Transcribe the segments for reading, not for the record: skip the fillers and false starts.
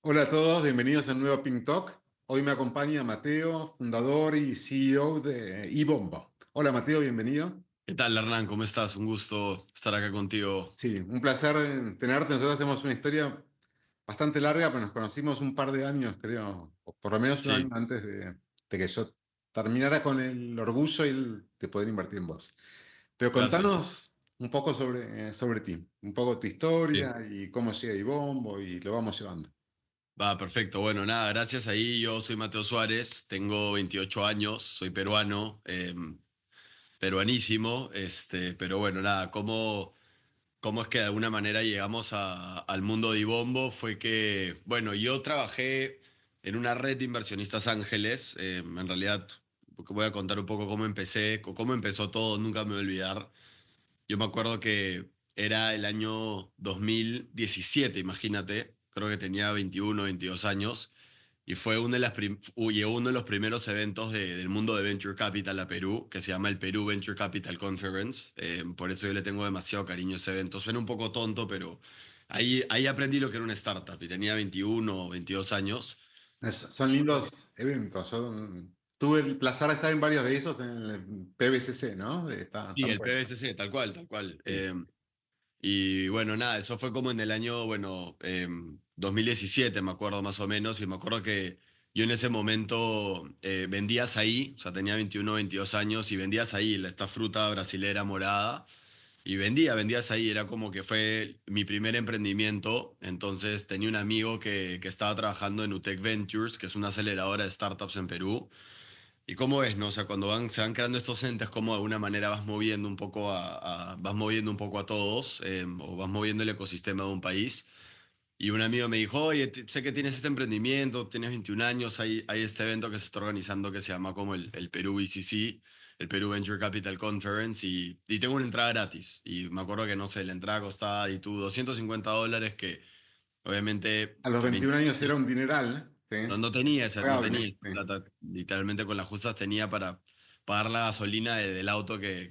Hola a todos, bienvenidos al nuevo Pink Talk. Hoy me acompaña Mateo, fundador y CEO de Ibomba. Hola Mateo, bienvenido. ¿Qué tal, Hernán? ¿Cómo estás? Un gusto estar acá contigo. Sí, un placer tenerte. Nosotros tenemos una historia bastante larga, pero nos conocimos un par de años, creo, o por lo menos un año Sí, antes de que yo terminara con el orgullo de poder invertir en vos. Pero gracias. contanos un poco sobre ti, un poco tu Sí. historia y cómo llega Ibombo y lo vamos llevando. Va, perfecto. Bueno, nada, gracias ahí. Yo soy Mateo Suárez, tengo 28 años, soy peruano, peruanísimo, pero bueno, nada, ¿cómo es que de alguna manera llegamos al mundo de Ibombo? Fue que, bueno, yo trabajé en una red de inversionistas ángeles, en realidad, porque voy a contar un poco cómo empecé, cómo empezó todo, nunca me voy a olvidar. Yo me acuerdo que era el año 2017, imagínate, creo que tenía 21, 22 años, y fue llegó uno de los primeros eventos del mundo de Venture Capital a Perú, que se llama el Perú Venture Capital Conference. Por eso yo le tengo demasiado cariño a ese evento. Suena un poco tonto, pero ahí aprendí lo que era una startup, y tenía 21 o 22 años. Son lindos eventos. Tuve el placer de estar en varios de esos en el PBCC, ¿no? Sí, Tan el buenos. PBCC, tal cual, tal cual. Sí. Y bueno, nada, eso fue como en el año, bueno, 2017, me acuerdo más o menos, y me acuerdo que yo en ese momento vendía azaí, o sea, tenía 21, 22 años, y vendía azaí, esta fruta brasilera morada, y vendía azaí, era como que fue mi primer emprendimiento. Entonces tenía un amigo que estaba trabajando en UTEC Ventures, que es una aceleradora de startups en Perú. ¿Y cómo es, no? O sea, cuando se van creando estos entes, cómo de alguna manera vas moviendo un poco vas moviendo un poco a todos, o vas moviendo el ecosistema de un país. Y un amigo me dijo, oye, sé que tienes este emprendimiento, tienes 21 años, hay este evento que se está organizando que se llama como el Perú VCC, el Perú Venture Capital Conference, y tengo una entrada gratis. Y me acuerdo que, no sé, la entrada costaba, y tú, $250, que obviamente A los con 21 años 20 era un dineral, ¿sí? no Pagable, tenía esa sí. plata. Literalmente con las justas tenía para pagar la gasolina del auto que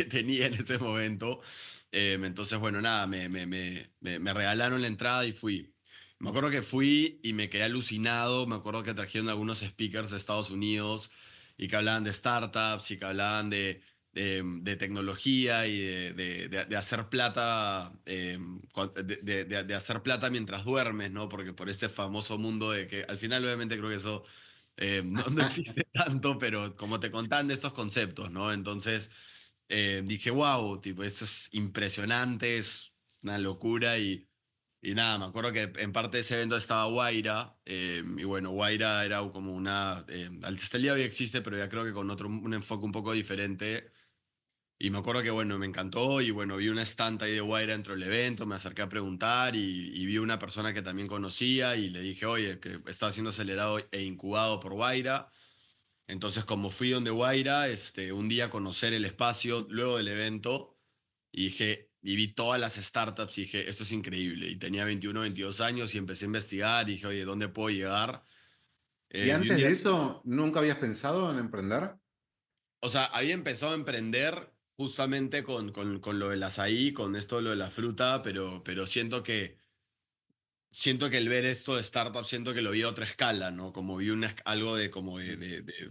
tenía en ese momento. Entonces, bueno, nada, me regalaron la entrada y fui. Me acuerdo que fui y me quedé alucinado. Me acuerdo que trajeron algunos speakers de Estados Unidos y que hablaban de startups y que hablaban de tecnología y de hacer plata, de hacer plata mientras duermes, ¿no? Porque por este famoso mundo de que al final obviamente creo que eso no existe tanto, pero como te contaban de estos conceptos, ¿no? Entonces dije, wow, tipo, esto es impresionante, es una locura y nada, me acuerdo que en parte de ese evento estaba Guaira, y bueno, Guaira era como hasta el día de hoy existe, pero ya creo que con un enfoque un poco diferente. Y me acuerdo que, bueno, me encantó y, bueno, vi una stand ahí de Guaira dentro del evento, me acerqué a preguntar y vi una persona que también conocía y le dije, oye, que estaba siendo acelerado e incubado por Guaira. Entonces, como fui donde Guaira, un día a conocer el espacio luego del evento y vi todas las startups y dije, esto es increíble. Y tenía 21, 22 años y empecé a investigar y dije, oye, ¿dónde puedo llegar? ¿Y Vi un antes día, de eso, nunca habías pensado en emprender? o sea, había empezado a emprender justamente con lo del azaí, con esto, lo de la fruta, pero siento que el ver esto de startup, siento que lo vi a otra escala, ¿no? Como vi algo de como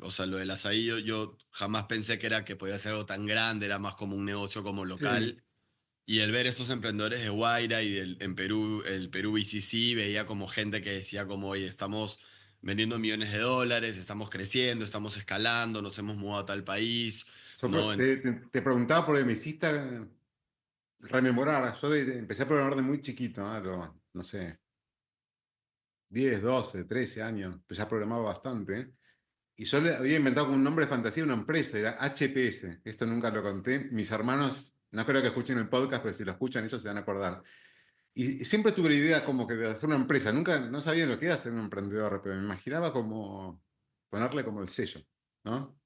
o sea, lo del azaí, yo jamás pensé que podía ser algo tan grande, era más como un negocio como Sí. local. Y el ver estos emprendedores de Guaira en Perú, el Perú BCC, veía como gente que decía como, oye, estamos vendiendo millones de dólares, estamos creciendo, estamos escalando, nos hemos mudado a tal país, ¿no? Te preguntaba porque me hiciste rememorar. Empecé a programar de muy chiquito, ¿no? No sé, 10, 12, 13 años. Pues ya programaba bastante, ¿eh? Y yo le había inventado como un nombre de fantasía una empresa, era HPS. Esto nunca lo conté. Mis hermanos, no creo que escuchen el podcast, pero si lo escuchan, ellos se van a acordar. Y siempre tuve la idea como que de hacer una empresa. Nunca, no sabía lo que era ser un emprendedor, pero me imaginaba como ponerle como el sello, ¿no?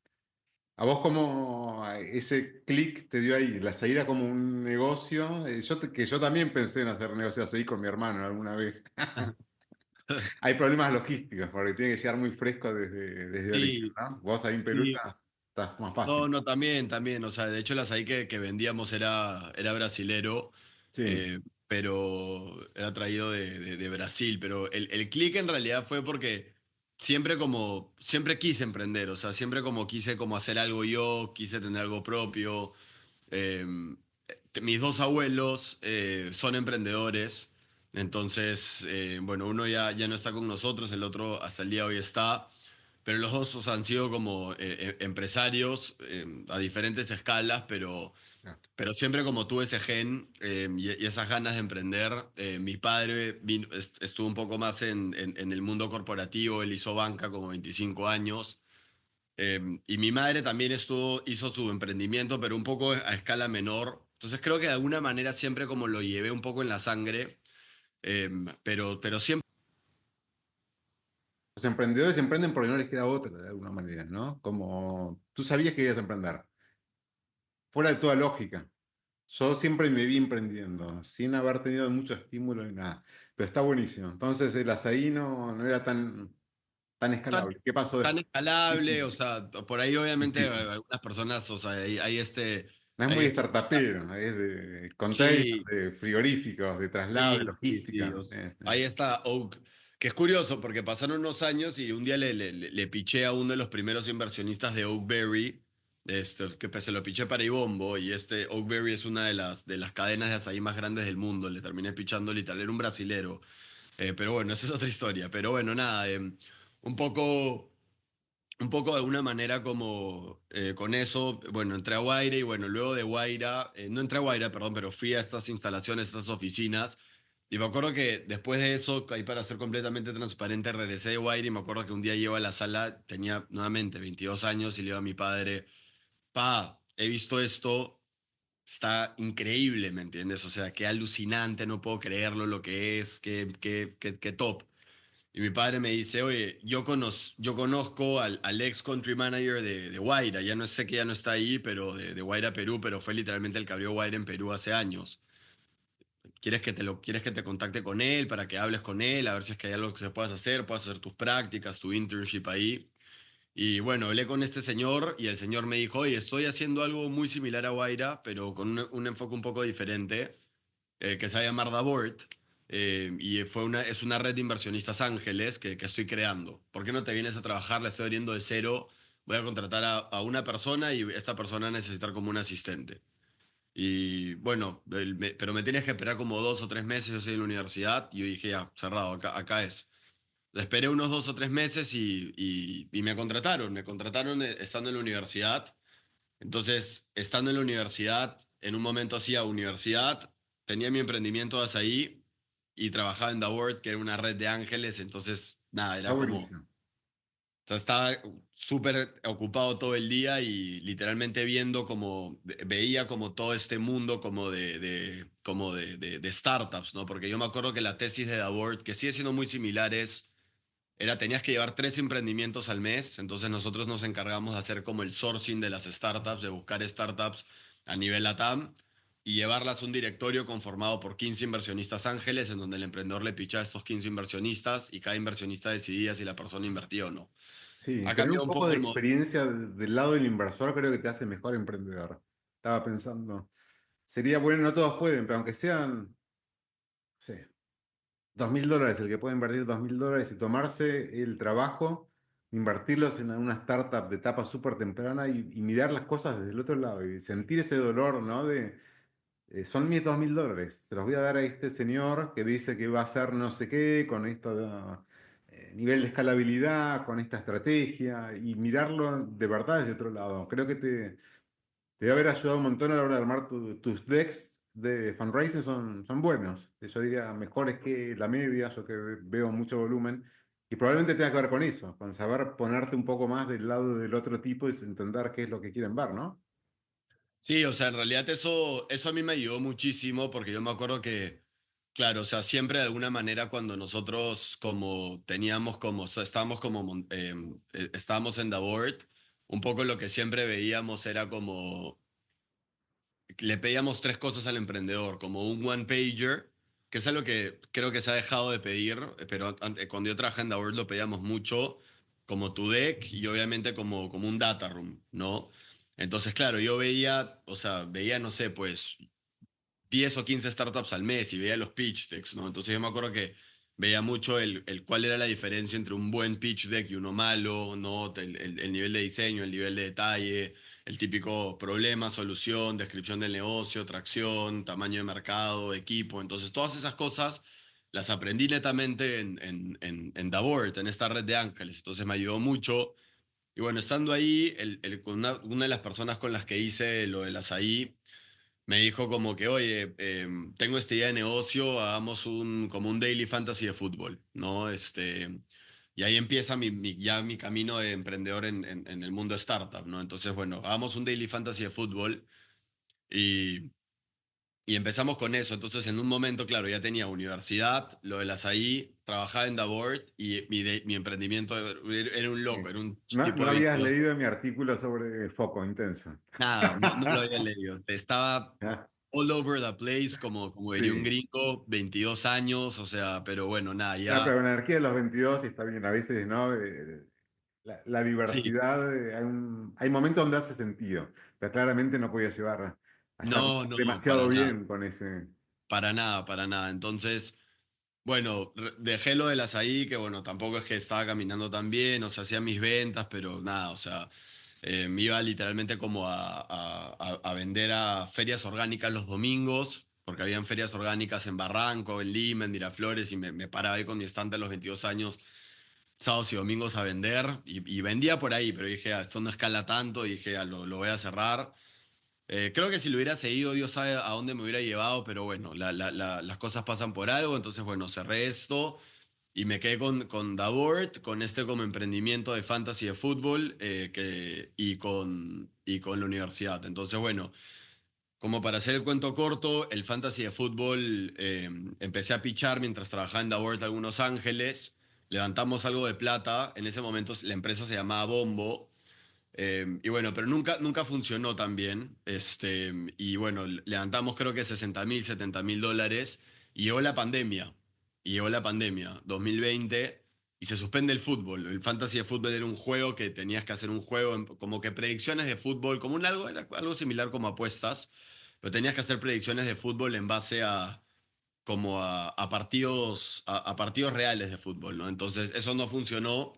¿A vos cómo ese clic te dio ahí? ¿La salida como un negocio? Que yo también pensé en hacer negocios así con mi hermano alguna vez. Hay problemas logísticos, porque tiene que llegar muy fresco desde origen, Sí, ¿no? Vos ahí en Perú sí. estás más No, fácil. no, también, o sea, de hecho el azaí que vendíamos era brasilero. Sí. pero era traído de Brasil. Pero el click en realidad fue porque siempre quise emprender, o sea, siempre como quise como hacer algo yo, quise tener algo propio. Eh, Mis dos abuelos son emprendedores, entonces, bueno, uno ya no está con nosotros, el otro hasta el día de hoy está, pero los dos o sea, han sido como empresarios a diferentes escalas, Ah, pero siempre como tuve ese gen y esas ganas de emprender. Mi padre estuvo un poco más en el mundo corporativo, él hizo banca como 25 años. Y mi madre también hizo su emprendimiento, pero un poco a escala menor. Entonces creo que de alguna manera siempre como lo llevé un poco en la sangre, pero siempre los emprendedores emprenden porque no les queda otra, de alguna manera, ¿no? Como tú sabías que ibas a emprender, fuera de toda lógica. Yo siempre me vi emprendiendo, sin haber tenido mucho estímulo ni nada. Pero está buenísimo. Entonces el azaí no era tan tan, escalable. ¿Qué pasó tan después? escalable, o Difícil, sea, por ahí obviamente difícil. algunas personas, o sea, No es hay muy este startupero, es de containers, sí, de frigoríficos, de traslado, de sí, sí, sí. logística. Ahí está Oak, que es curioso porque pasaron unos años y un día le piché a uno de los primeros inversionistas de Oakberry, que pues, se lo piché para Ibombo, y Oakberry es una de las cadenas de azaí más grandes del mundo. Le terminé pichando literal, era un brasilero. Pero bueno, esa es otra historia. Pero bueno, nada, un poco. Un poco de alguna manera como con eso, bueno, entré a Guaira y bueno, luego de Guaira, no entré a Guaira, perdón, pero fui a estas instalaciones, estas oficinas, y me acuerdo que después de eso, ahí para ser completamente transparente, regresé de Guaira y me acuerdo que un día llego a la sala, tenía nuevamente 22 años y le digo a mi padre, pa, he visto esto, está increíble, ¿me entiendes? O sea, qué alucinante, no puedo creerlo lo que es, qué top. Y mi padre me dice, oye, yo conozco al ex country manager de Guaira, ya no sé que ya no está ahí, pero de Guaira, Perú, pero fue literalmente el que abrió Guaira en Perú hace años. ¿Quieres que te contacte con él para que hables con él, a ver si es que hay algo que se puedas hacer tus prácticas, tu internship ahí? Y bueno, hablé con este señor y el señor me dijo, oye, estoy haciendo algo muy similar a Guaira, pero con un enfoque un poco diferente que se va a llamar Davort, y es una red de inversionistas ángeles que estoy creando. ¿Por qué no te vienes a trabajar? La estoy abriendo de cero. Voy a contratar a una persona y esta persona va a necesitar como un asistente. Y bueno, pero me tienes que esperar como 2 o 3 meses, yo estoy en la universidad, y yo dije, ya, cerrado, acá es. Le esperé unos 2 o 3 meses y me contrataron estando en la universidad. Entonces, estando en la universidad, en un momento hacía universidad, tenía mi emprendimiento hasta ahí y trabajaba en The Word, que era una red de ángeles. Entonces, nada, Está era como, o buenísimo. sea, estaba súper ocupado todo el día y literalmente viendo como, veía como todo este mundo como de startups, ¿no? Porque yo me acuerdo que la tesis de The Word, que sigue siendo muy similar, tenías que llevar 3 emprendimientos al mes, entonces nosotros nos encargamos de hacer como el sourcing de las startups, de buscar startups a nivel LATAM y llevarlas a un directorio conformado por 15 inversionistas ángeles, en donde el emprendedor le picha a estos 15 inversionistas y cada inversionista decidía si la persona invertía o no. Sí, Ha tener un cambiado un poco poco de el modelo. experiencia del lado del inversor creo que te hace mejor emprendedor. Estaba pensando, sería bueno, no todos pueden, pero aunque sean, sí, $2.000, el que puede invertir $2.000 y tomarse el trabajo, invertirlos en una startup de etapa súper temprana y mirar las cosas desde el otro lado y sentir ese dolor, ¿no? Son mis $2.000, se los voy a dar a este señor que dice que va a hacer no sé qué con esto nivel de escalabilidad, con esta estrategia y mirarlo de verdad desde otro lado. Creo que te debe haber ayudado un montón a la hora de armar tus decks de fundraising, son buenos. Yo diría mejores que la media, yo que veo mucho volumen. Y probablemente tenga que ver con eso, con saber ponerte un poco más del lado del otro tipo y entender qué es lo que quieren ver, ¿no? Sí, o sea, en realidad eso a mí me ayudó muchísimo porque yo me acuerdo que, claro, o sea, siempre de alguna manera cuando nosotros como teníamos como, o sea, estábamos en The Board, un poco lo que siempre veíamos era como le pedíamos 3 cosas al emprendedor, como un one pager, que es algo que creo que se ha dejado de pedir, pero cuando yo trabajaba en The Word lo pedíamos mucho, como tu deck y obviamente como un data room, ¿no? Entonces, claro, yo veía, o sea, veía, no sé, pues 10 o 15 startups al mes y veía los pitch decks, ¿no? Entonces yo me acuerdo que veía mucho el cuál era la diferencia entre un buen pitch deck y uno malo, ¿no? El nivel de diseño, el nivel de detalle, el típico problema, solución, descripción del negocio, tracción, tamaño de mercado, equipo. Entonces todas esas cosas las aprendí netamente en Davort, en esta red de ángeles. Entonces me ayudó mucho. Y bueno, estando ahí, con una de las personas con las que hice lo del azaí, me dijo como que, oye, tengo esta idea de negocio, hagamos como un daily fantasy de fútbol, ¿no? Y ahí empieza ya mi camino de emprendedor en el mundo startup, ¿no? Entonces, bueno, hagamos un daily fantasy de fútbol y, y empezamos con eso. Entonces, en un momento, claro, ya tenía universidad, lo del azaí, trabajaba en Davort y mi emprendimiento era un Sí. loco, era un No, tipo no de habías 22. leído mi artículo sobre foco intenso. Nada, no lo había leído. Estaba Ah, all over the place, como diría un sí. gringo, 22 años, o sea, pero bueno, nada, Ah, pero ya. la energía de los 22 está bien, a veces, ¿no? La Sí, diversidad, hay momentos donde hace sentido, pero claramente no podía llevar allá no, no, demasiado para nada, bien con ese. para nada, para nada. Entonces, bueno, dejé lo de las ahí, que bueno, tampoco es que estaba caminando tan bien, o sea, hacía mis ventas, pero nada, o sea, me iba literalmente como a vender a ferias orgánicas los domingos, porque habían ferias orgánicas en Barranco, en Lima, en Miraflores, y me paraba ahí con mi estante a los 22 años sábados y domingos a vender y vendía por ahí, pero dije, esto no escala tanto y dije, lo voy a cerrar. Creo que si lo hubiera seguido, Dios sabe a dónde me hubiera llevado, pero bueno, las cosas pasan por algo, entonces bueno, cerré esto y me quedé con Davort, con este como emprendimiento de fantasy de fútbol y con la universidad. Entonces bueno, como para hacer el cuento corto, el fantasy de fútbol empecé a pichar mientras trabajaba en Davort algunos ángeles. Levantamos algo de plata. En ese momento la empresa se llamaba Bombo. Y bueno, pero nunca funcionó tan bien. Y bueno, levantamos creo que 60.000, 70.000 dólares. Y llegó la pandemia. 2020, y se suspende el fútbol. El fantasy de fútbol era un juego que tenías que hacer un juego, como que predicciones de fútbol, como era algo similar como apuestas, pero tenías que hacer predicciones de fútbol en base a partidos, a partidos reales de fútbol, ¿no? Entonces, eso no funcionó.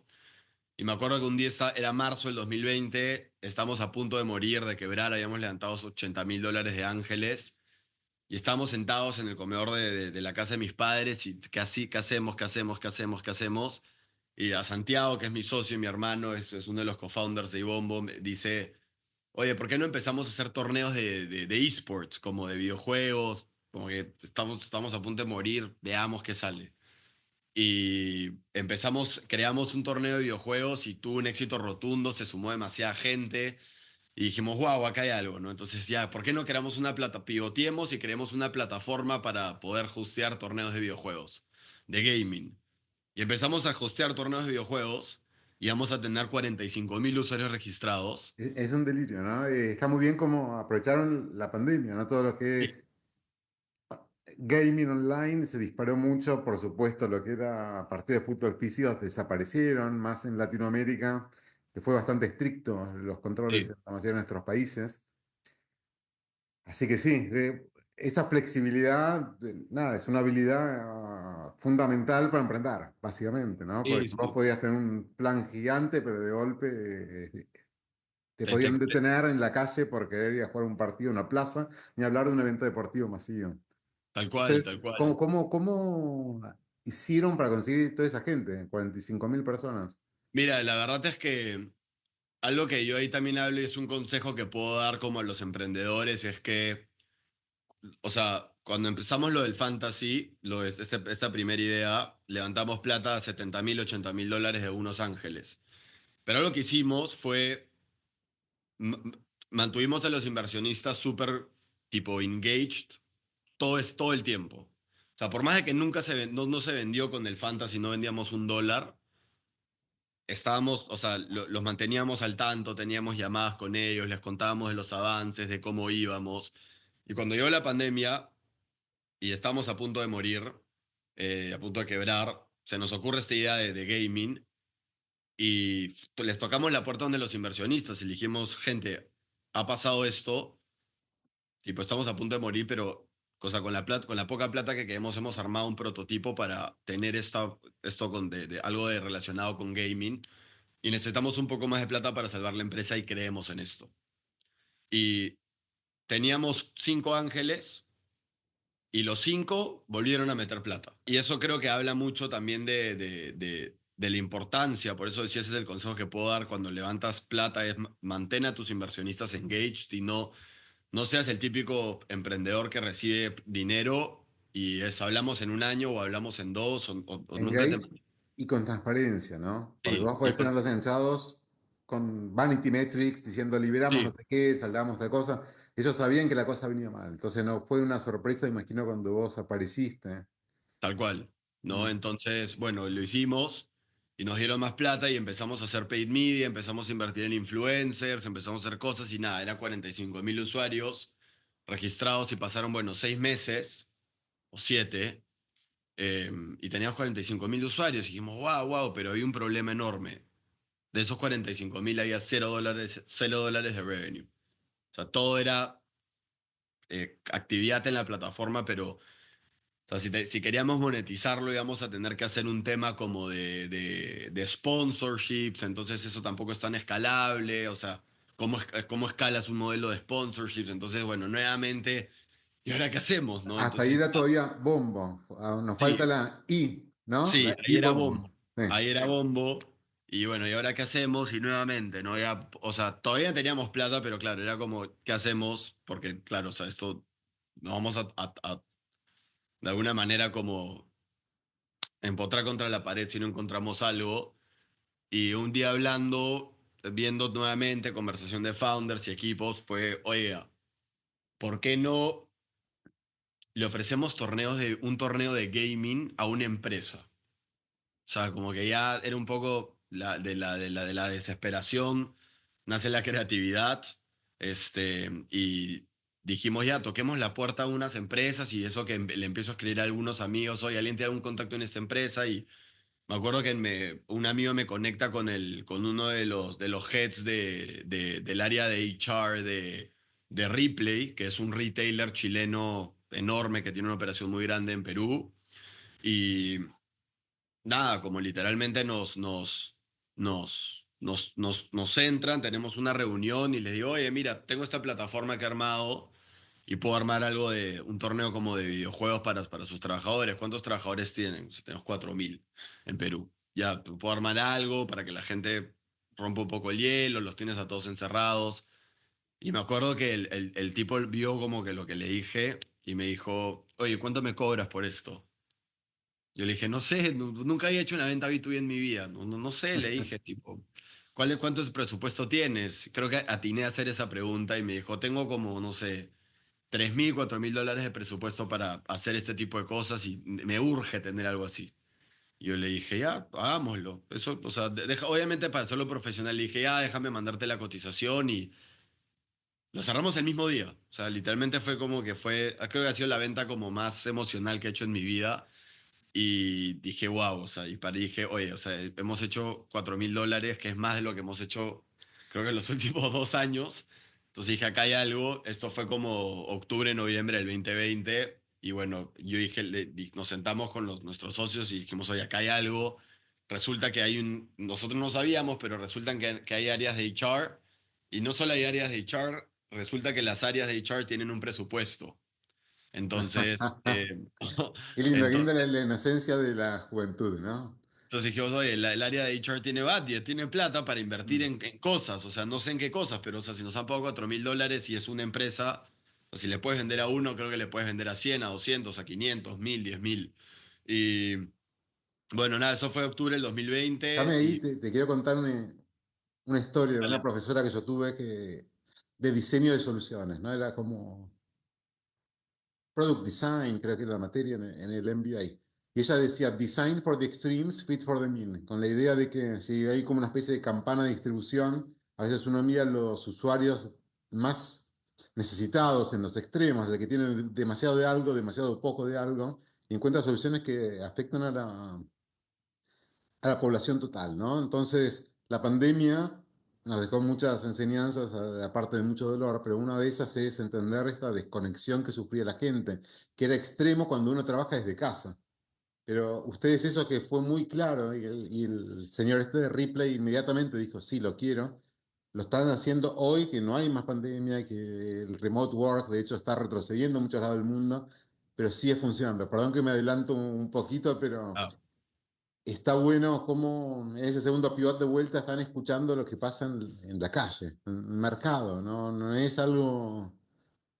Y me acuerdo que un día era marzo del 2020, estamos a punto de morir, de quebrar, habíamos levantado 80.000 dólares de ángeles y estábamos sentados en el comedor de la casa de mis padres y ¿qué hacemos? ¿Qué hacemos? ¿Qué hacemos? ¿Qué hacemos? Y a Santiago, que es mi socio y mi hermano, es uno de los co-founders de Ibombo, me dice, oye, ¿por qué no empezamos a hacer torneos de esports, como de videojuegos? Como que estamos a punto de morir, veamos qué sale. Y creamos un torneo de videojuegos y tuvo un éxito rotundo, se sumó demasiada gente y dijimos, wow, acá hay algo, ¿no? Entonces ya, ¿por qué no creamos una pivoteemos y creemos una plataforma para poder hostear torneos de videojuegos, de gaming? Y empezamos a hostear torneos de videojuegos y vamos a tener 45.000 usuarios registrados. Es un delirio, ¿no? Está muy bien como aprovecharon la pandemia, ¿no? Todo lo que Sí, es gaming online se disparó mucho, por supuesto, lo que era partidos de fútbol físicos desaparecieron, más en Latinoamérica, que fue bastante estricto los controles en sí, la mayoría de nuestros países. Así que sí, esa flexibilidad, nada, es una habilidad fundamental para emprender, básicamente, ¿no? Porque sí, vos sí. podías tener un plan gigante, pero de golpe te Te- te- podían te- detener en la calle por querer ir a jugar un partido en una plaza, ni hablar de un evento deportivo masivo. Tal cual, tal Entonces, cual. ¿cómo hicieron para conseguir toda esa gente? 45.000 personas. Mira, la verdad es que algo que yo ahí también hablo y es un consejo que puedo dar como a los emprendedores es que, o sea, cuando empezamos lo del fantasy, esta primera idea, levantamos plata a 70.000, 80.000 dólares de unos ángeles. Pero lo que hicimos fue, m- mantuvimos a los inversionistas súper tipo engaged todo el tiempo. O sea, por más de que nunca no se vendió con el fantasy, no vendíamos un dólar, estábamos, o sea, los manteníamos al tanto, teníamos llamadas con ellos, les contábamos de los avances, de cómo íbamos. Y cuando llegó la pandemia y estábamos a punto de morir, a punto de quebrar, se nos ocurre esta idea de gaming y les tocamos la puerta donde los inversionistas y le dijimos, gente, ha pasado esto, tipo, estamos a punto de morir, pero Cosa con la poca plata que queremos, hemos armado un prototipo para tener esto algo de relacionado con gaming. Y necesitamos un poco más de plata para salvar la empresa y creemos en esto. Y teníamos 5 ángeles y los 5 volvieron a meter plata. Y eso creo que habla mucho también de la importancia. Por eso decía, ese es el consejo que puedo dar cuando levantas plata, es mantén a tus inversionistas engaged y no seas el típico emprendedor que recibe dinero y hablamos en un año o hablamos en dos o nunca te... Engage y con transparencia, ¿no? Porque Sí, vos podés tener los enganchados con vanity metrics diciendo liberamos no sí, sé qué, saldamos de cosa. Ellos sabían que la cosa venía mal. Entonces no fue una sorpresa, imagino, cuando vos apareciste. tal cual, ¿no? Mm. Entonces, bueno, lo hicimos y nos dieron más plata y empezamos a hacer paid media, empezamos a invertir en influencers, empezamos a hacer cosas y nada, eran 45.000 usuarios registrados y pasaron, bueno, 6 meses o 7 y teníamos 45.000 usuarios y dijimos, wow, wow, pero había un problema enorme. De esos 45.000 había $0, de revenue. O sea, todo era actividad en la plataforma, pero o sea, si queríamos monetizarlo, íbamos a tener que hacer un tema como de sponsorships, entonces eso tampoco es tan escalable, o sea, ¿cómo escalas un modelo de sponsorships? Entonces, bueno, nuevamente, ¿y ahora qué hacemos, no? Hasta ahí Entonces, era todavía bombo. Nos falta sí, la I, ¿no? sí, La I bombo. Sí. ahí era bombo, y bueno, ¿y ahora qué hacemos? Y nuevamente, ¿no? O sea, todavía teníamos plata, pero claro, era como, ¿qué hacemos? Porque, claro, o sea, esto nos vamos de alguna manera como empotrar contra la pared si no encontramos algo. Y un día hablando, viendo nuevamente conversación de founders y equipos, fue, oiga, ¿por qué no le ofrecemos un torneo de gaming a una empresa? O sea, como que ya era un poco de la desesperación, nace la creatividad, y dijimos ya, toquemos la puerta a unas empresas y eso que le empiezo a escribir a algunos amigos, oye, ¿alguien tiene algún contacto en esta empresa? Y me acuerdo que un amigo me conecta con uno de los heads del área de HR de Ripley, que es un retailer chileno enorme que tiene una operación muy grande en Perú. Y nada, como literalmente nos entran, tenemos una reunión y les digo, oye, mira, tengo esta plataforma que he armado y puedo armar algo de un torneo como de videojuegos para sus trabajadores. ¿Cuántos trabajadores tienen? Si tenemos 4.000 en Perú. Ya, puedo armar algo para que la gente rompa un poco el hielo, los tienes a todos encerrados. Y me acuerdo que el tipo vio como que lo que le dije y me dijo, oye, ¿cuánto me cobras por esto? Yo le dije, no sé, nunca había hecho una venta B2B en mi vida. No sé, le dije, tipo, ¿cuánto es presupuesto tienes? Creo que atiné a hacer esa pregunta y me dijo, tengo como, no sé, 3.000, $4.000 de presupuesto para hacer este tipo de cosas y me urge tener algo así. Y yo le dije, ya, hagámoslo. Eso, o sea, obviamente para hacerlo profesional, le dije, ya, déjame mandarte la cotización y lo cerramos el mismo día. O sea, literalmente fue como que creo que ha sido la venta como más emocional que he hecho en mi vida. Y dije, wow, o sea, dije, oye, o sea, hemos hecho $4.000, que es más de lo que hemos hecho, creo que en los últimos 2 años. Entonces dije, acá hay algo. Esto fue como octubre, noviembre del 2020. Y bueno, yo dije, nos sentamos con nuestros socios y dijimos, oye, acá hay algo. Resulta que nosotros no sabíamos, pero resulta que hay áreas de HR. Y no solo hay áreas de HR, resulta que las áreas de HR tienen un presupuesto. Entonces, Qué lindo entonces la inocencia de la juventud, ¿no? Entonces dijimos, oye, el área de HR tiene budget, tiene plata para invertir Mm. en cosas, o sea, no sé en qué cosas, pero o sea, si nos han pagado $4.000 y es una empresa, o sea, si le puedes vender a uno, creo que le puedes vender a 100, a 200, a 500, 1.000, 10.000. Y bueno, nada, eso fue octubre del Déjame 2020 ahí, y... te quiero contar una historia de una Dale. profesora que yo tuve de diseño de soluciones, ¿no? Era como Product Design, creo que era la materia en el MBA. Y ella decía, Design for the extremes, fit for the mean, con la idea de que si hay como una especie de campana de distribución, a veces uno mira a los usuarios más necesitados en los extremos, el que tiene demasiado de algo, demasiado poco de algo, y encuentra soluciones que afectan a la población total, ¿no? Entonces, la pandemia nos dejó muchas enseñanzas, aparte de mucho dolor, pero una de esas es entender esta desconexión que sufría la gente, que era extremo cuando uno trabaja desde casa. Pero ustedes eso que fue muy claro y el señor este de Ripley inmediatamente dijo, sí, lo quiero. Lo están haciendo hoy, que no hay más pandemia, que el remote work, de hecho, está retrocediendo en muchos lados del mundo, pero sigue funcionando. Perdón que me adelanto un poquito, pero Ah, está bueno cómo en ese segundo pivot de vuelta están escuchando lo que pasa en la calle, en el mercado, ¿no? No es algo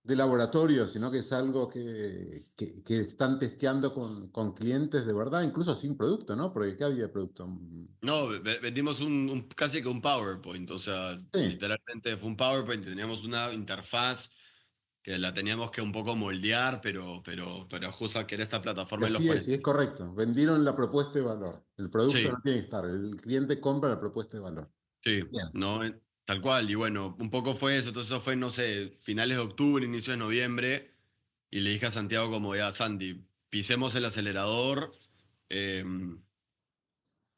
de laboratorio, sino que es algo que están testeando con clientes de verdad, incluso sin producto, ¿no? Porque ¿qué había de producto? no, vendimos casi que un PowerPoint, o sea, Sí, literalmente fue un PowerPoint, teníamos una interfaz que la teníamos que un poco moldear, pero justo que era esta y plataforma en los así es, y 40. es correcto. Vendieron la propuesta de valor. El producto no Sí, tiene que estar, el cliente compra la propuesta de valor. sí, Bien. ¿no? Tal cual, y bueno, un poco fue eso, entonces eso fue, no sé, finales de octubre, inicio de noviembre, y le dije a Santiago como, ya, Santi, pisemos el acelerador. eh,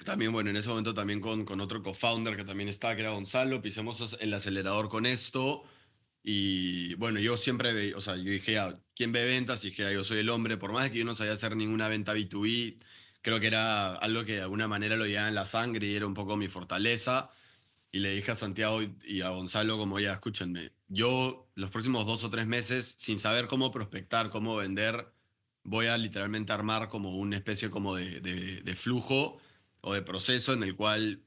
También, bueno, en ese momento también con otro co-founder que también estaba, que era Gonzalo, pisemos el acelerador con esto. Y bueno, yo siempre, o sea, yo dije, ¿quién ve ventas? Y dije, yo soy el hombre, por más de que yo no sabía hacer ninguna venta B2B, creo que era algo que de alguna manera lo llevaba en la sangre y era un poco mi fortaleza. Y le dije a Santiago y a Gonzalo como, ya, escúchenme, yo los próximos 2 o 3 meses, sin saber cómo prospectar, cómo vender, voy a literalmente armar como una especie como de flujo o de proceso en el cual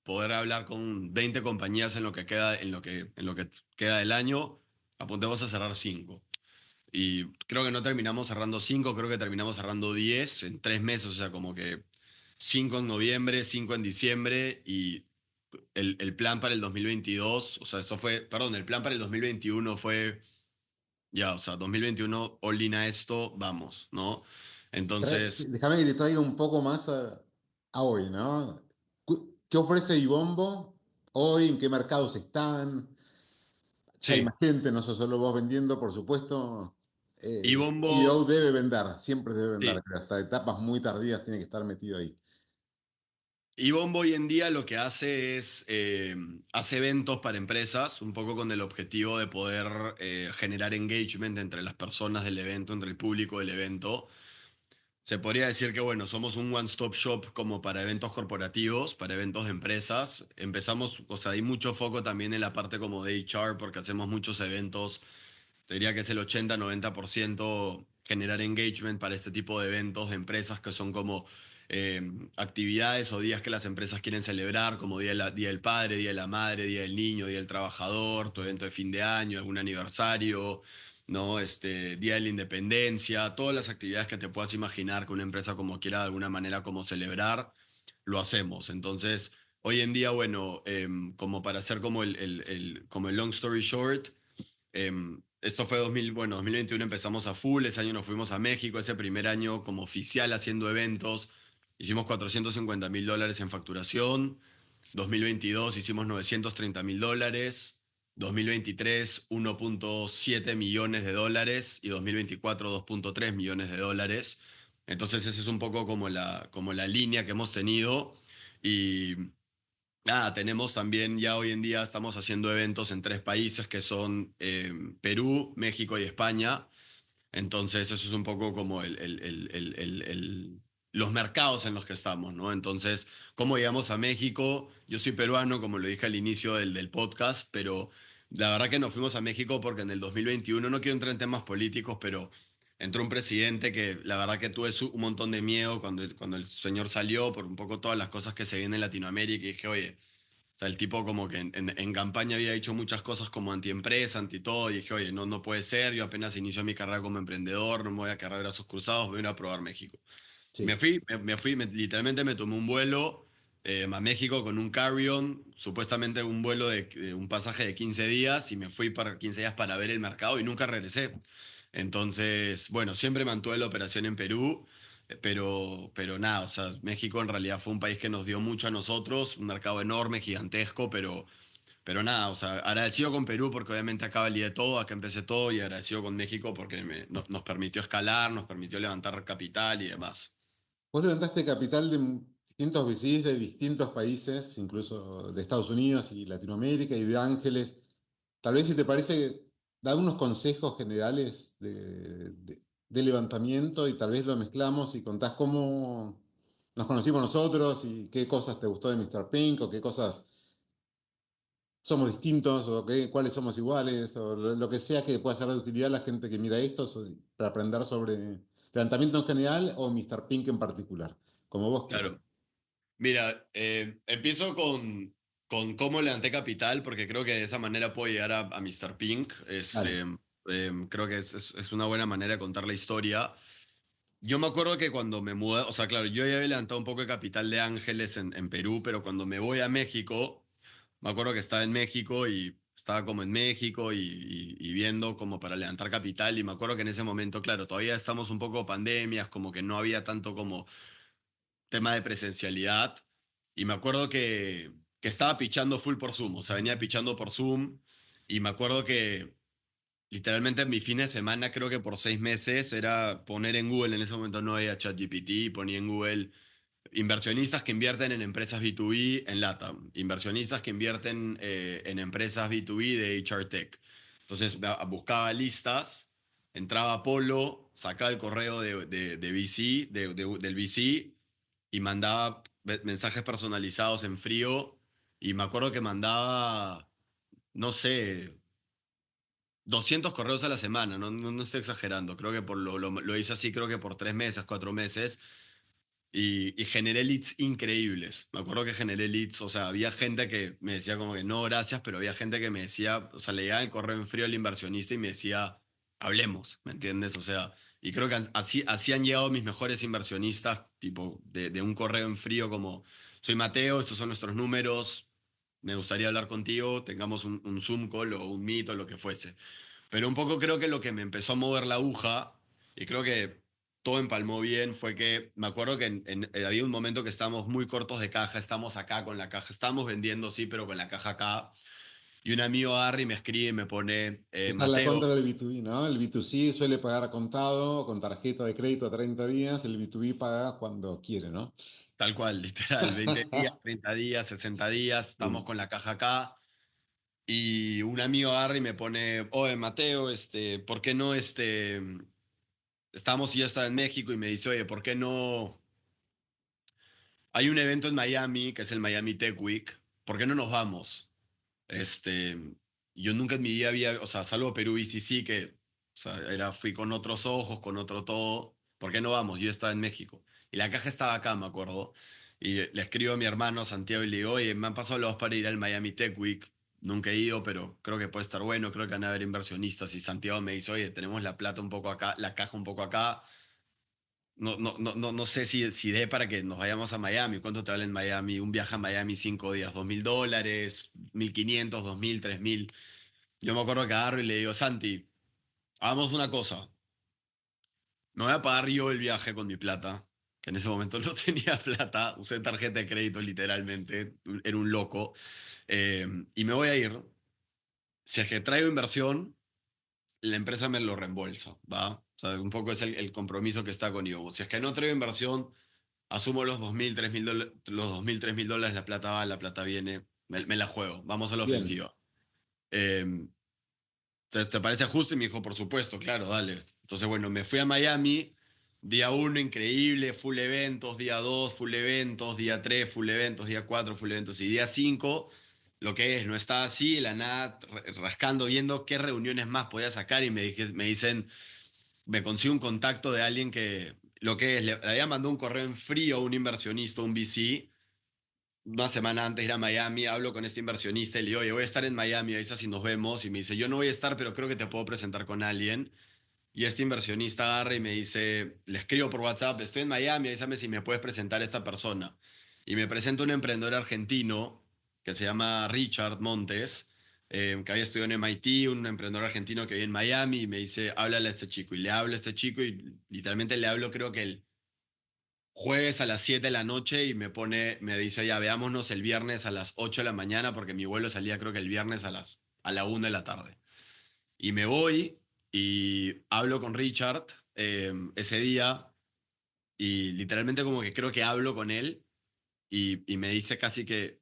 poder hablar con 20 compañías en lo que queda, en lo que queda del año, apuntemos a cerrar 5. Y creo que no terminamos cerrando 5, creo que terminamos cerrando 10 en 3 meses, o sea, como que 5 en noviembre, 5 en diciembre y el plan para el 2022, o sea, esto fue, perdón, el plan para el 2021 fue, ya, o sea, 2021, all in a esto, vamos, ¿no? Sí, Entonces, déjame que te traiga un poco más a hoy, ¿no? ¿Qué ofrece Ibombo hoy? ¿En qué mercados están? Ya hay sí, más gente, no sos solo vos vendiendo, por supuesto. y CEO Bombo, debe vender, siempre debe vender, sí. pero hasta etapas muy tardías tiene que estar metido ahí. Y Bombo hoy en día lo que hace es, hace eventos para empresas, un poco con el objetivo de poder generar engagement entre las personas del evento, entre el público del evento. Se podría decir que, bueno, somos un one-stop shop como para eventos corporativos, para eventos de empresas. Empezamos, o sea, hay mucho foco también en la parte como de HR porque hacemos muchos eventos. Te diría que es el 80-90% generar engagement para este tipo de eventos de empresas que son como eh, actividades o días que las empresas quieren celebrar, como Día del Padre, Día de la Madre, Día del Niño, Día del Trabajador, tu evento de fin de año, algún aniversario, ¿no? Día de la Independencia, todas las actividades que te puedas imaginar que una empresa como quiera de alguna manera como celebrar, lo hacemos. Entonces, hoy en día, bueno, como para hacer como como el long story short, esto fue 2000, bueno, 2021 empezamos a full, ese año nos fuimos a México, ese primer año como oficial haciendo eventos, hicimos $450.000 en facturación, 2022 hicimos $930.000, 2023 1.7 millones de dólares y 2024 2.3 millones de dólares. Entonces esa es un poco como la línea que hemos tenido y nada, tenemos también ya hoy en día estamos haciendo eventos en 3 países que son Perú, México y España. Entonces eso es un poco como los mercados en los que estamos, ¿no? Entonces, ¿cómo llegamos a México? Yo soy peruano, como lo dije al inicio del podcast, pero la verdad que nos fuimos a México porque en el 2021, no quiero entrar en temas políticos, pero entró un presidente que la verdad que tuve un montón de miedo cuando el señor salió por un poco todas las cosas que se vienen en Latinoamérica y dije, oye, o sea, el tipo como que en campaña había dicho muchas cosas como antiempresa, anti todo, y dije, oye, no, no puede ser, yo apenas inicio mi carrera como emprendedor, no me voy a quedar de brazos cruzados, voy a ir a probar México. Me Sí. fui, me fui, literalmente me tomé un vuelo a México con un carry-on, supuestamente un vuelo de un pasaje de 15 días, y me fui para 15 días para ver el mercado y nunca regresé. Entonces, bueno, siempre mantuve la operación en Perú. Pero nada, o sea, México en realidad fue un país que nos dio mucho a nosotros, un mercado enorme, gigantesco, pero nada, o sea, agradecido con Perú porque obviamente acá validé todo, acá empecé todo y agradecido con México porque nos permitió escalar, nos permitió levantar capital y demás. Vos levantaste capital distintos VCs de distintos países, incluso de Estados Unidos y Latinoamérica y de Ángeles. Tal vez si te parece, da unos consejos generales de levantamiento y tal vez lo mezclamos y contás cómo nos conocimos nosotros y qué cosas te gustó de Mr. Pink o qué cosas somos distintos o cuáles somos iguales o lo que sea que pueda ser de utilidad a la gente que mira esto para aprender sobre levantamiento en general o Mr. Pink en particular, como vos quieras. Claro. Mira, empiezo con cómo levanté capital, porque creo que de esa manera puedo llegar a Mr. Pink. Dale. Creo que es una buena manera de contar la historia. Yo me acuerdo que cuando me mudé, o sea, claro, yo ya había levantado un poco de capital de Ángeles en Perú, pero cuando me voy a México, me acuerdo que estaba en México y estaba como en México y viendo como para levantar capital, y me acuerdo que en ese momento, claro, todavía estamos un poco pandemias, como que no había tanto como tema de presencialidad, y me acuerdo que estaba pichando full por Zoom, o sea, venía pichando por Zoom, y me acuerdo que literalmente en mi fin de semana, creo que por 6 meses, era poner en Google, en ese momento no había ChatGPT, ponía en Google inversionistas que invierten en empresas B2B en LATAM, inversionistas que invierten en empresas B2B de HR Tech. Entonces buscaba listas, entraba a Polo, sacaba el correo de VC, del VC, y mandaba mensajes personalizados en frío, y me acuerdo que mandaba, no sé, 200 correos a la semana, no estoy exagerando, creo que lo hice así, creo que por 3 meses, 4 meses, y generé leads increíbles. Me acuerdo que generé leads, o sea, había gente que me decía como que no, gracias, pero había gente que me decía, o sea, le llegaba el correo en frío al inversionista y me decía, hablemos, ¿me entiendes? O sea, y creo que así han llegado mis mejores inversionistas, tipo, de un correo en frío como, soy Mateo, estos son nuestros números, me gustaría hablar contigo, tengamos un Zoom call o un Meet o lo que fuese. Pero un poco creo que lo que me empezó a mover la aguja, y creo que todo empalmó bien, fue que me acuerdo que había un momento que estábamos muy cortos de caja, estamos acá con la caja, estábamos vendiendo, sí, pero con la caja acá. Y un amigo Harry me escribe y me pone, Esa es la Mateo, contra del B2B, ¿no? El B2C suele pagar a contado, con tarjeta de crédito a 30 días, el B2B paga cuando quiere, ¿no? tal cual, literal, 20 días, 30 días, 60 días, estamos Sí, con la caja acá. Y un amigo Harry me pone, oye, Mateo, ¿por qué no, estamos y ya está en México, y me dice, oye, ¿por qué no? Hay un evento en Miami, que es el Miami Tech Week. ¿Por qué no nos vamos? Este, yo nunca en mi vida había, o sea, salvo Perú y sí que, o sea, fui con otros ojos, con otro todo. ¿Por qué no vamos? Yo estaba en México. Y la caja estaba acá, me acuerdo. Y le escribo a mi hermano Santiago y le digo, oye, me han pasado los para ir al Miami Tech Week. Nunca he ido, pero creo que puede estar bueno, creo que van a haber inversionistas. Y Santiago me dice, oye, tenemos la plata un poco acá, la caja un poco acá. No sé si dé para que nos vayamos a Miami. ¿Cuánto te vale en Miami? Un viaje a Miami 5 días, $2.000, 1.500, 2.000, 3.000. Yo me acuerdo que agarro y le digo, Santi, hagamos una cosa. Me voy a pagar yo el viaje con mi plata, que en ese momento no tenía plata. Usé tarjeta de crédito literalmente, era un loco. Y me voy a ir. Si es que traigo inversión, la empresa me lo reembolsa, ¿va? O sea, un poco es el compromiso que está conmigo. Si es que no traigo inversión, asumo los 2.000, 3.000 dólares, los 2.000, 3.000 dólares, la plata va, la plata viene, me la juego, vamos a la bien, ofensiva. Eh, ¿Te parece justo? Y me dijo, por supuesto, claro, dale. Entonces, bueno, me fui a Miami, día uno, increíble, full eventos, día 2, full eventos, día 3, full eventos, día 4, full eventos, y día 5, lo que es, no estaba así, de la nada, rascando, viendo qué reuniones más podía sacar, y me dicen, me consigo un contacto de alguien que, lo que es, le había mandado un correo en frío a un inversionista, un VC, una semana antes de ir a Miami, hablo con este inversionista y le digo, oye, voy a estar en Miami, ahí está si nos vemos, y me dice, yo no voy a estar, pero creo que te puedo presentar con alguien. Y este inversionista agarra y me dice, le escribo por WhatsApp, estoy en Miami, avísame si me puedes presentar a esta persona. Y me presenta un emprendedor argentino que se llama Richard Montes, que había estudiado en MIT, un emprendedor argentino que vive en Miami, y me dice, háblale a este chico. Y le hablo a este chico y literalmente le hablo, creo que el jueves a las 7 de la noche, y me dice, ya veámonos el viernes a las 8 de la mañana, porque mi vuelo salía creo que el viernes a la 1 de la tarde. Y me voy y hablo con Richard ese día, y literalmente como que creo que hablo con él, y me dice casi que,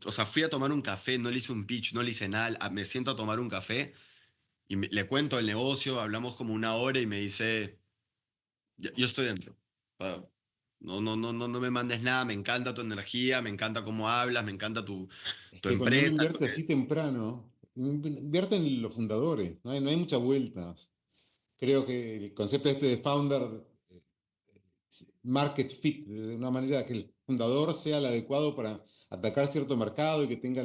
o sea, fui a tomar un café, no le hice un pitch, no le hice nada, me siento a tomar un café y le cuento el negocio, hablamos como una hora y me dice, yo estoy dentro. Ah, no me mandes nada, me encanta tu energía, me encanta cómo hablas, me encanta Es tu que cuando uno empresa. invierte así temprano, invierte en los fundadores, no hay muchas vueltas. Creo que el concepto este de founder market fit, de una manera que el fundador sea el adecuado para atacar cierto mercado y que tenga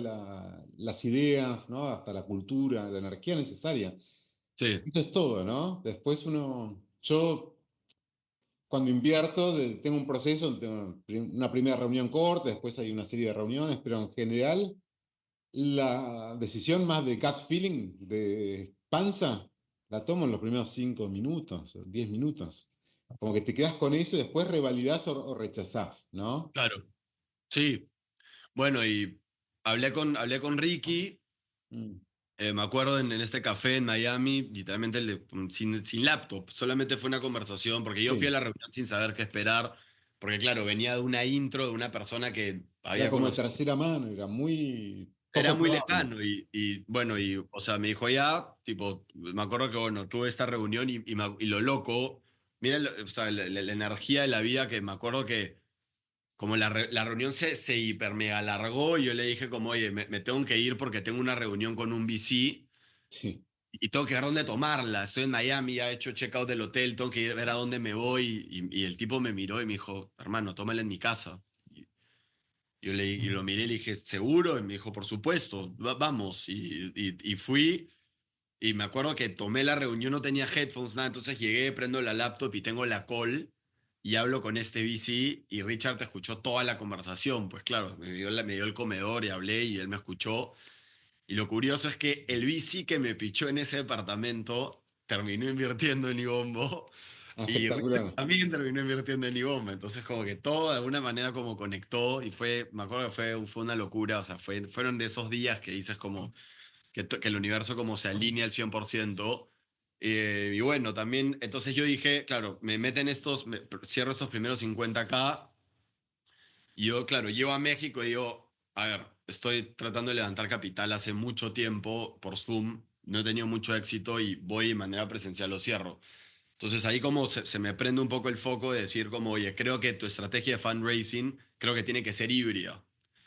las ideas, ¿no? Hasta la cultura, la energía necesaria. Sí, Esto es todo, ¿no? Después yo cuando invierto, tengo un proceso, tengo una primera reunión corta, después hay una serie de reuniones, pero en general la decisión más de gut feeling, de panza, la tomo en los primeros 5 minutos, 10 minutos. Como que te quedas con eso y después revalidás o rechazás, ¿no? claro. Sí. Bueno, y hablé con Ricky. Mm. Me acuerdo en este café en Miami, literalmente sin laptop, solamente fue una conversación, porque yo fui a Sí, la reunión sin saber qué esperar, porque claro, venía de una intro de una persona que era había como de conocido, tercera mano, era muy era poco muy probable. lejano y bueno, o sea, me dijo ya, tipo, me acuerdo que bueno, tuve esta reunión y lo loco, mira, o sea, la energía de la vida que me acuerdo que como la reunión se hiper mega alargó, y yo le dije como, oye, me tengo que ir porque tengo una reunión con un VC. Sí. Y tengo que ver dónde tomarla. Estoy en Miami, ya he hecho checkout del hotel, tengo que ir a ver a dónde me voy. Y el tipo me miró y me dijo, hermano, tómala en mi casa. Y lo miré y le dije, ¿seguro? Y me dijo, por supuesto, vamos. Y fui. Y me acuerdo que tomé la reunión, no tenía headphones, nada. Entonces llegué, prendo la laptop y tengo la call. Y hablo con este VC. Y Richard escuchó toda la conversación. Pues claro, me dio el comedor y hablé y él me escuchó. Y lo curioso es que el VC que me pichó en ese departamento terminó invirtiendo en Ibombo Ah, y Richard espectacular. también terminó invirtiendo en Ibombo. Entonces como que todo de alguna manera como conectó y me acuerdo que fue una locura. O sea, fueron de esos días que dices como que el universo como se alinea al 100%. Y bueno, también, entonces yo dije, claro, me meten cierro estos primeros 50K y yo, claro, llego a México y digo, a ver, estoy tratando de levantar capital hace mucho tiempo por Zoom, no he tenido mucho éxito y voy de manera presencial lo cierro. Entonces ahí como se me prende un poco el foco de decir como, oye, creo que tu estrategia de fundraising creo que tiene que ser híbrida.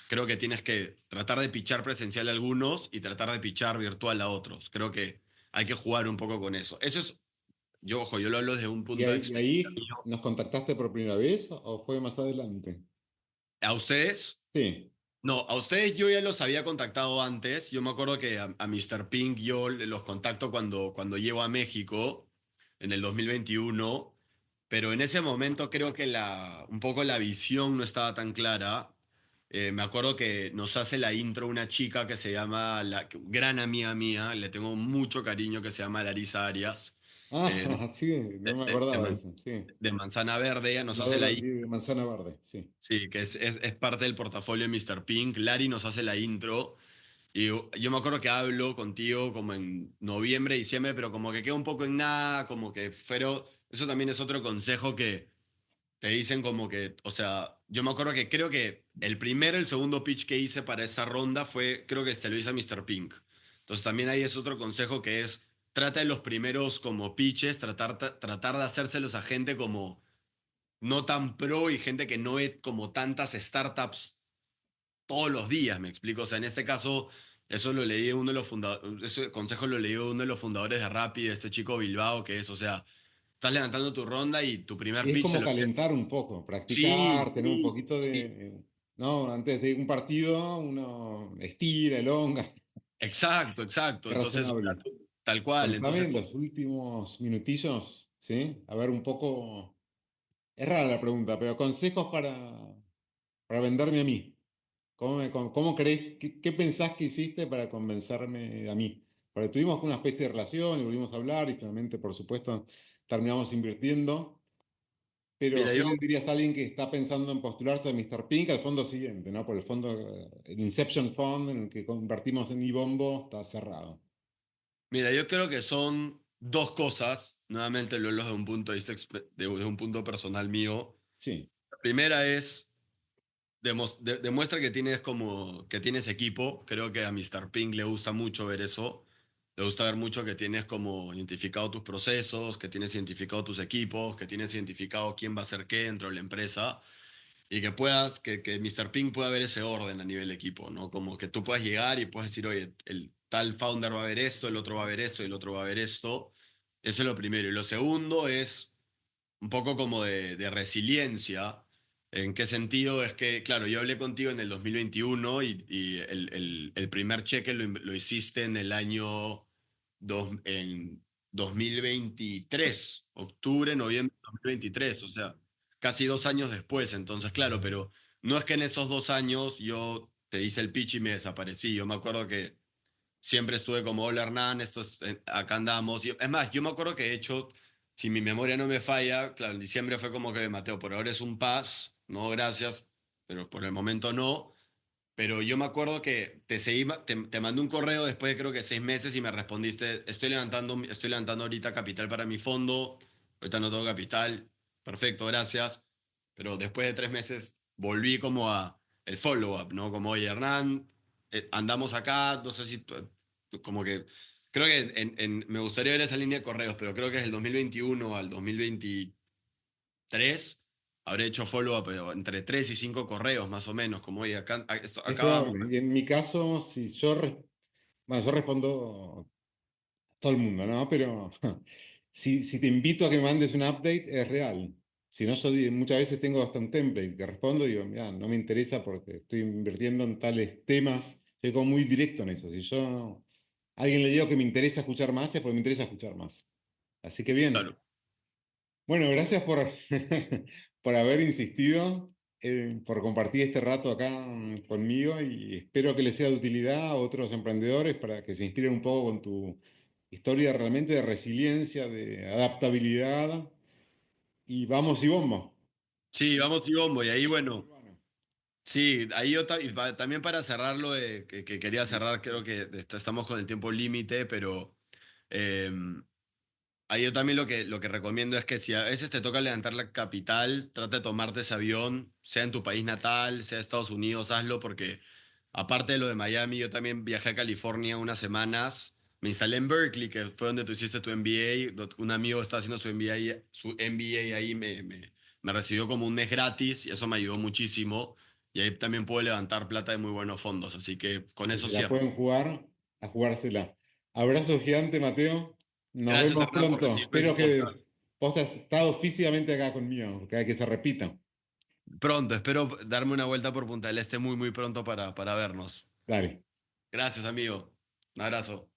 Creo que tienes que tratar de pichar presencial a algunos y tratar de pichar virtual a otros. Creo que hay que jugar un poco con eso. Eso es, yo, ojo, yo lo hablo desde un ¿Y punto de ahí, y experiencia ahí mío. nos contactaste por primera vez o fue más adelante? ¿A ustedes? Sí. No, a ustedes yo ya los había contactado antes. Yo me acuerdo que a Mr. Pink yo los contacto cuando llego a México en el 2021, pero en ese momento creo que un poco la visión no estaba tan clara. Me acuerdo que nos hace la intro una chica que se llama, gran amiga mía, le tengo mucho cariño, que se llama Larisa Arias, de, Ah, sí, no me de acordaba de eso. Sí. de Manzana Verde. Ella nos hace Fundadora la aquí de Manzana Verde, sí. Sí, que es parte del portafolio de Mr. Pink. Larry nos hace la intro. Y yo me acuerdo que hablo contigo como en noviembre, diciembre, pero como que queda un poco en nada, como que, pero eso también es otro consejo que te dicen como que, o sea, yo me acuerdo que creo que el segundo pitch que hice para esta ronda creo que se lo hice a Mr. Pink. Entonces también ahí es otro consejo que es, trata de los primeros como pitches, tratar de hacérselos a gente como no tan pro y gente que no es como tantas startups todos los días, me explico. O sea, en este caso, eso lo leí de uno de los fundadores, ese consejo lo leí de uno de los fundadores de Rappi, de este chico Bilbao, que es, o sea, estás levantando tu ronda y tu primer Y es pitch se como lo... calentar un poco, Sí, practicar, tener un sí, poquito de, sí. no, antes de un partido uno estira, elonga, Exacto, exacto. es Entonces, o sea, razonable. tal cual. Contame Entonces, en los últimos minutillos, ¿sí? A ver un poco, es rara la pregunta, pero consejos para venderme a mí. ¿Cómo crees, qué pensás que hiciste para convencerme a mí? Porque tuvimos una especie de relación y volvimos a hablar y finalmente, por supuesto, terminamos invirtiendo. Pero, mira, ¿qué le dirías a alguien que está pensando en postularse a Mr. Pink al fondo siguiente, ¿no? Por el fondo, el Inception Fund en el que convertimos en Ibombo está cerrado. yo creo que son dos cosas. Nuevamente lo hablo desde un punto de vista, desde un punto personal mío. Sí, La primera es demuestra que tienes como que tienes equipo. Creo que a Mr. Pink le gusta mucho ver eso. Le gusta ver mucho que tienes como identificado tus procesos, que tienes identificado tus equipos, que tienes identificado quién va a hacer qué dentro de la empresa y que puedas, que Mr. Pink pueda ver ese orden a nivel equipo, ¿no? Como que tú puedas llegar y puedas decir, oye, el tal founder va a ver esto, el otro va a ver esto y el otro va a ver esto. Eso es lo primero. Y lo segundo es un poco como de resiliencia. ¿En qué sentido? Es que, claro, yo hablé contigo en el 2021 y el primer cheque lo hiciste en el año en 2023, octubre, noviembre de 2023, o sea, casi 2 años después. Entonces, claro, pero no es que en esos 2 años yo te hice el pitch y me desaparecí. Yo me acuerdo que siempre estuve como, hola Hernán, acá andamos. Es más, yo me acuerdo que de hecho, si mi memoria no me falla, claro, en diciembre fue como que Mateo, por ahora es un pass, no gracias, pero por el momento no. Pero yo me acuerdo que te seguí, te mandé un correo después de creo que 6 meses y me respondiste, estoy levantando ahorita capital para mi fondo, ahorita no tengo capital, perfecto, gracias. Pero después de 3 meses volví como a el follow-up, ¿no? Como, oye, Hernán, andamos acá, no sé si, como que, creo que me gustaría ver esa línea de correos, pero creo que es el 2021 al 2023 habré hecho follow-up, pero entre 3 y 5 correos más o menos, como, oye, acá, Es acá vamos. probable. Y en mi caso, si yo, bueno, yo respondo a todo el mundo, ¿no? Pero si te invito a que me mandes un update, es real. Si no, yo muchas veces tengo hasta un template que respondo y digo, mira, no me interesa porque estoy invirtiendo en tales temas. Soy como muy directo en eso. Si yo a alguien le digo que me interesa escuchar más, es porque me interesa escuchar más. Así que bien. Claro. Bueno, gracias por, por haber insistido, por compartir este rato acá conmigo y espero que les sea de utilidad a otros emprendedores para que se inspiren un poco con tu historia realmente de resiliencia, de adaptabilidad y vamos y bomba. Sí, vamos y bombo. Y ahí, Vamos, bueno, Silvano. sí, ahí también para cerrarlo, que quería cerrar, creo que estamos con el tiempo límite, pero eh, ahí yo también lo que recomiendo es que si a veces te toca levantar la capital, trata de tomarte ese avión, sea en tu país natal, sea Estados Unidos, hazlo, porque aparte de lo de Miami, yo también viajé a California unas semanas. Me instalé en Berkeley, que fue donde tú hiciste tu MBA. Un amigo está haciendo su MBA ahí, me recibió como un mes gratis y eso me ayudó muchísimo. Y ahí también puedo levantar plata de muy buenos fondos. Así que con Si eso se la cierro. pueden jugar, a jugársela. Abrazo gigante, Mateo. Nos Gracias, vemos Hernán, por pronto. recibirme en tu Espero que podcast. vos hayas estado físicamente acá conmigo, que se repita. Pronto, espero darme una vuelta por Punta del Este muy, muy pronto para vernos. Dale. Gracias, amigo. Un abrazo.